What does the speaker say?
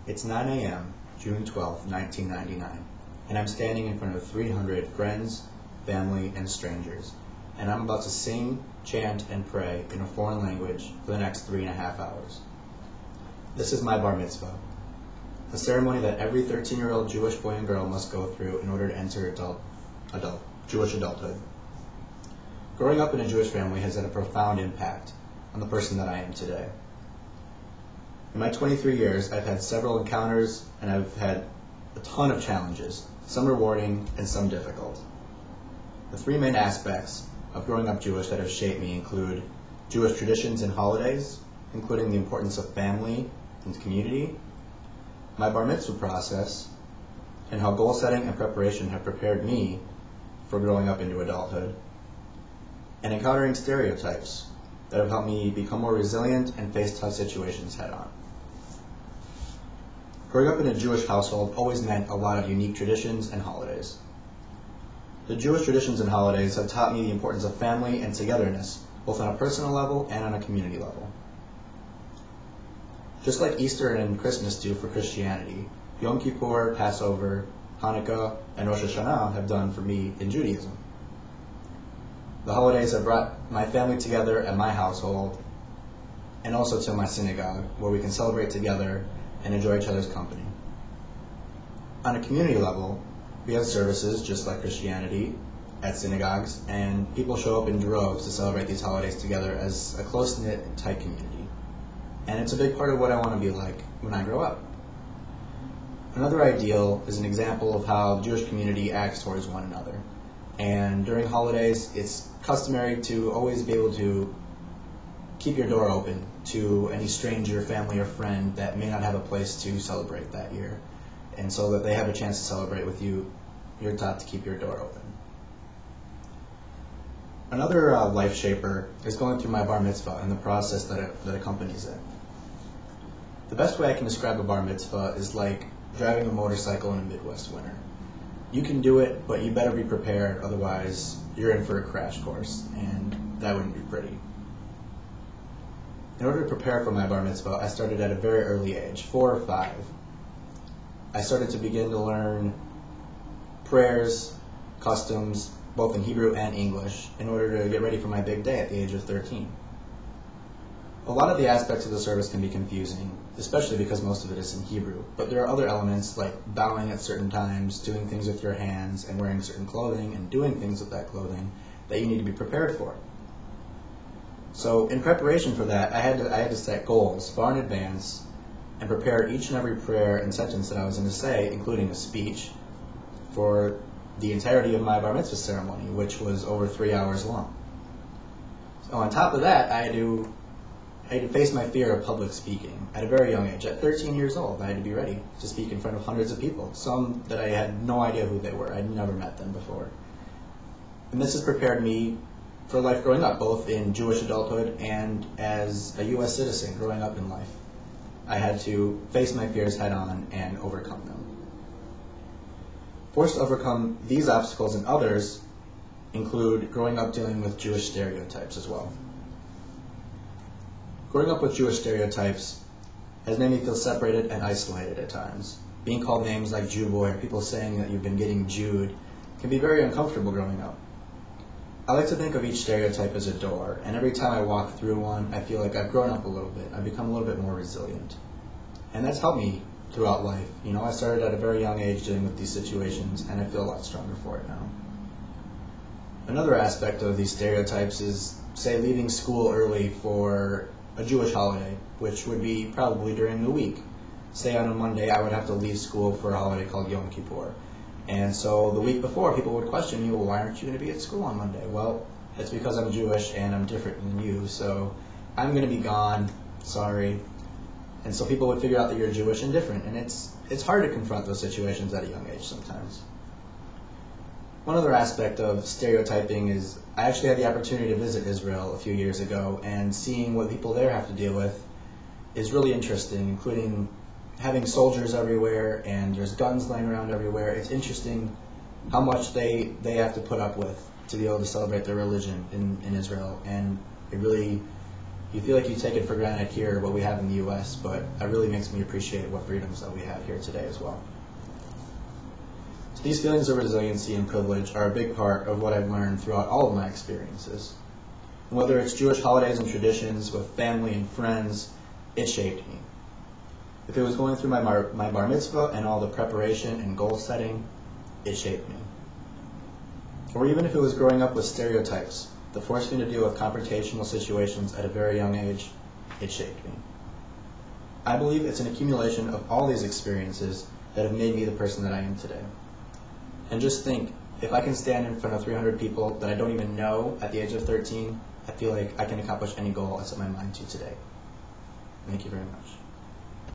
It's 9 a.m., June 12, 1999, and I'm standing in front of 300 friends, family, and strangers, and I'm about to sing, chant, and pray in a foreign language for the next 3.5 hours. This is my bar mitzvah, a ceremony that every 13-year-old Jewish boy and girl must go through in order to enter Jewish adulthood. Growing up in a Jewish family has had a profound impact on the person that I am today. In my 23 years, I've had several encounters and I've had a ton of challenges, some rewarding and some difficult. The three main aspects of growing up Jewish that have shaped me include Jewish traditions and holidays, including the importance of family and community, my bar mitzvah process, and how goal setting and preparation have prepared me for growing up into adulthood, and encountering stereotypes that have helped me become more resilient and face tough situations head on. Growing up in a Jewish household always meant a lot of unique traditions and holidays. The Jewish traditions and holidays have taught me the importance of family and togetherness, both on a personal level and on a community level. Just like Easter and Christmas do for Christianity, Yom Kippur, Passover, Hanukkah, and Rosh Hashanah have done for me in Judaism. The holidays have brought my family together at my household and also to my synagogue, where we can celebrate together and enjoy each other's company. On a community level, we have services just like Christianity at synagogues, and people show up in droves to celebrate these holidays together as a close-knit and tight community. And it's a big part of what I want to be like when I grow up. Another ideal is an example of how the Jewish community acts towards one another. And during holidays, it's customary to always be able to keep your door open to any stranger, family, or friend that may not have a place to celebrate that year. And so that they have a chance to celebrate with you, you're taught to keep your door open. Another life shaper is going through my bar mitzvah and the process that accompanies it. The best way I can describe a bar mitzvah is like driving a motorcycle in a Midwest winter. You can do it, but you better be prepared, otherwise you're in for a crash course, and that wouldn't be pretty. In order to prepare for my bar mitzvah, I started at a very early age, 4 or 5. I started to begin to learn prayers, customs, both in Hebrew and English, in order to get ready for my big day at the age of 13. A lot of the aspects of the service can be confusing, especially because most of it is in Hebrew, but there are other elements like bowing at certain times, doing things with your hands, and wearing certain clothing, and doing things with that clothing that you need to be prepared for. So in preparation for that, I had to set goals far in advance and prepare each and every prayer and sentence that I was going to say, including a speech, for the entirety of my bar mitzvah ceremony, which was over 3 hours long. So on top of that, I had to face my fear of public speaking at a very young age. At 13 years old, I had to be ready to speak in front of hundreds of people, some that I had no idea who they were. I'd never met them before. And this has prepared me for life growing up, both in Jewish adulthood and as a U.S. citizen growing up in life. I had to face my fears head on and overcome them. Forced to overcome these obstacles and others include growing up dealing with Jewish stereotypes as well. Growing up with Jewish stereotypes has made me feel separated and isolated at times. Being called names like Jew boy or people saying that you've been getting Jewed can be very uncomfortable growing up. I like to think of each stereotype as a door, and every time I walk through one, I feel like I've grown up a little bit. I've become a little bit more resilient. And that's helped me throughout life. You know, I started at a very young age dealing with these situations, and I feel a lot stronger for it now. Another aspect of these stereotypes is, say, leaving school early for a Jewish holiday, which would be probably during the week. Say on a Monday, I would have to leave school for a holiday called Yom Kippur. And so the week before, people would question you, well, why aren't you going to be at school on Monday? Well, it's because I'm Jewish and I'm different than you, so I'm going to be gone, sorry. And so people would figure out that you're Jewish and different, and it's hard to confront those situations at a young age sometimes. One other aspect of stereotyping is I actually had the opportunity to visit Israel a few years ago, and seeing what people there have to deal with is really interesting, including having soldiers everywhere and there's guns laying around everywhere. It's interesting how much they have to put up with to be able to celebrate their religion in Israel, and it really You feel like you take it for granted here, what we have in the U.S., but it really makes me appreciate what freedoms that we have here today as well. So these feelings of resiliency and privilege are a big part of what I've learned throughout all of my experiences. And whether it's Jewish holidays and traditions with family and friends, it shaped me. If it was going through my bar mitzvah and all the preparation and goal setting, it shaped me. Or even if it was growing up with stereotypes that forced me to deal with confrontational situations at a very young age, it shaped me. I believe it's an accumulation of all these experiences that have made me the person that I am today. And just think, if I can stand in front of 300 people that I don't even know at the age of 13, I feel like I can accomplish any goal I set my mind to today. Thank you very much.